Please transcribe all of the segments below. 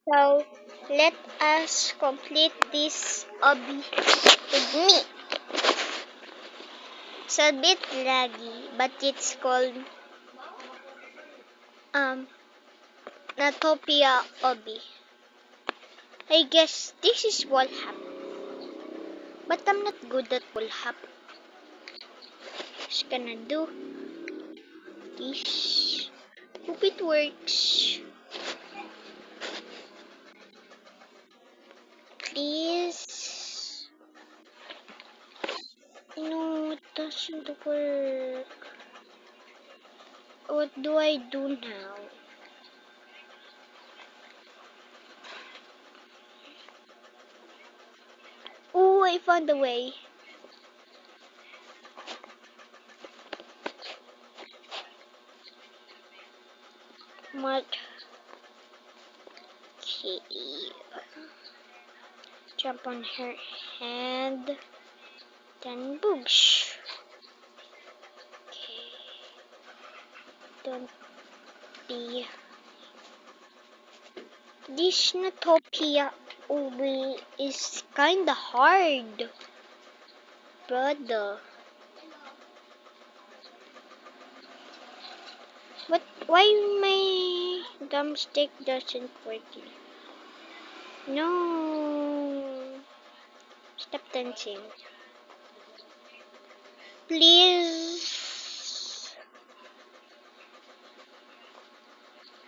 So let us complete this hobby with me. It's a bit laggy, but it's called um Natopia hobby. I guess this is wall hop, but I'm not good at wall hop. Just gonna do this. Hope it works. Please. No, it doesn't work. What do I do now? Oh, I found a way. What? Okay. Jump on her hand. Then boosh. Okay. Don't be. This Natopia Ubi is kinda hard, brother. But why my thumbstick doesn't work? No. Stop dancing. Please.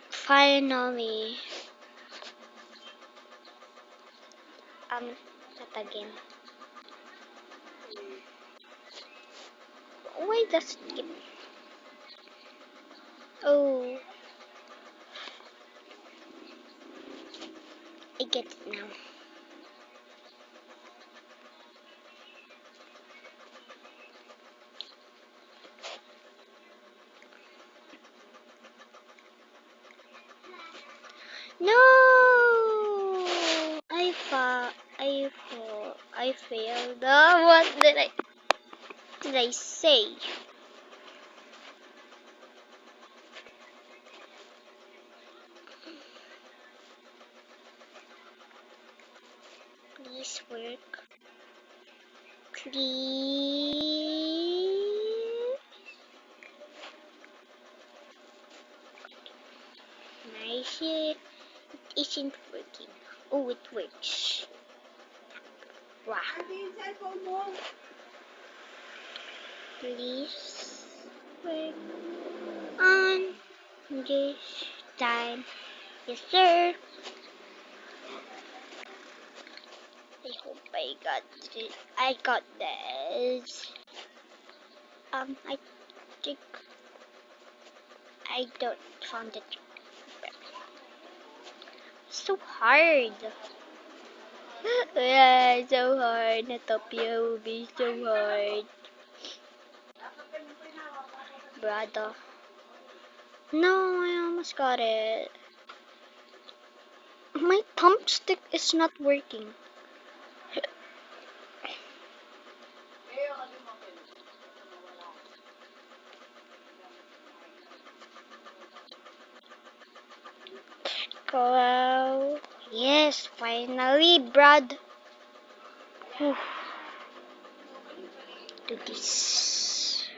Finally. Not again. Why does it keep... Oh. I get it now. No! I failed. What did I say? Please work. Please. Nice. It isn't working. Oh, it works. Wow. Please work on this time. Yes, sir. I hope I got it. I got this. I think I don't found it. So hard. Yeah, so hard. Natopia will be so hard. Brother. No, I almost got it. My thumbstick is not working. Wow. Yes, finally, Brad. Whew. Do this.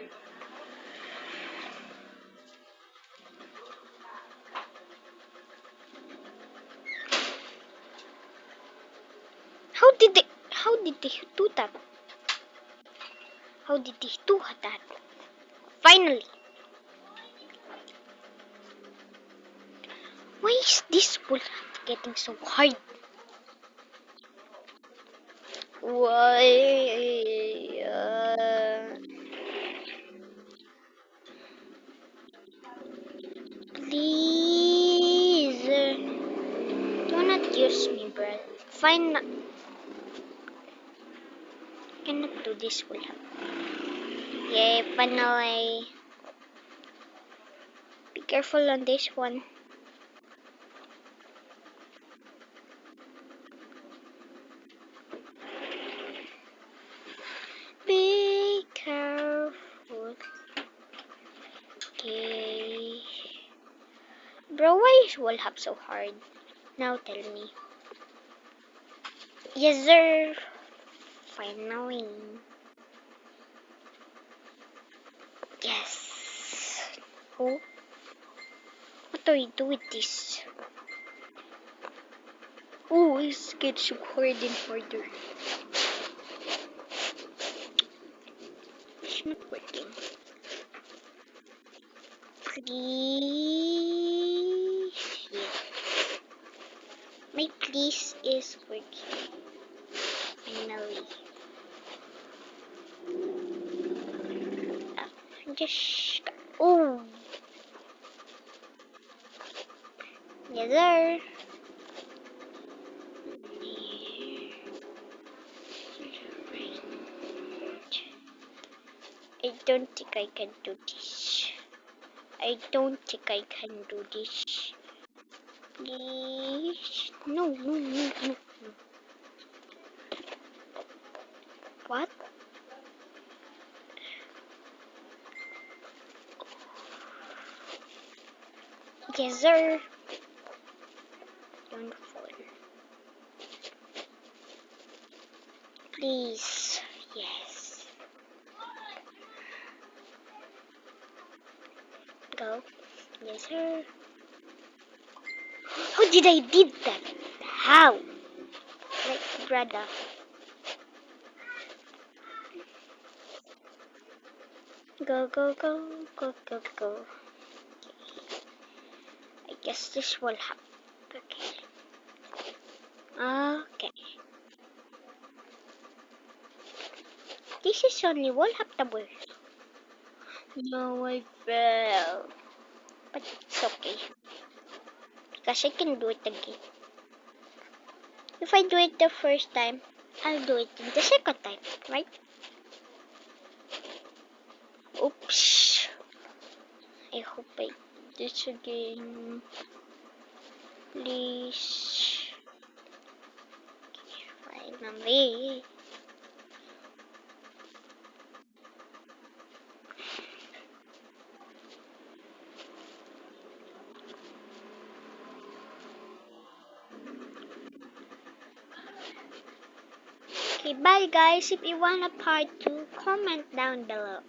How did they do that? How did they do that? Finally. Why is this wool getting so hard? Why? Please. Do not use me, Brad. Fine. Cannot do this wool. Yeah, finally. Be careful on this one. Be careful. Okay. Bro, why is wall hop so hard? Now tell me. Yes, sir. Finally. Yes. Oh, what do we do with this? Oh, it's getting harder and harder. It's not working. Please. Yeah. My please is working. Finally. Just. Oh. Yes, sir. I don't think I can do this. I don't think I can do this. Please. No, no, no, no, no. What? Yes, sir. Don't fall. Please. Yes. Go. Yes, sir. How did I did that? How? Like, brother. Go, go, go, go, go, go. I guess this will happen. Okay. Okay. This is only one half the world. No, I fell. But it's okay. Because I can do it again. If I do it the first time, I'll do it the second time, right? Oops. I hope I do this again. Please. Finally. Okay, bye guys. If you want a part 2, comment down below.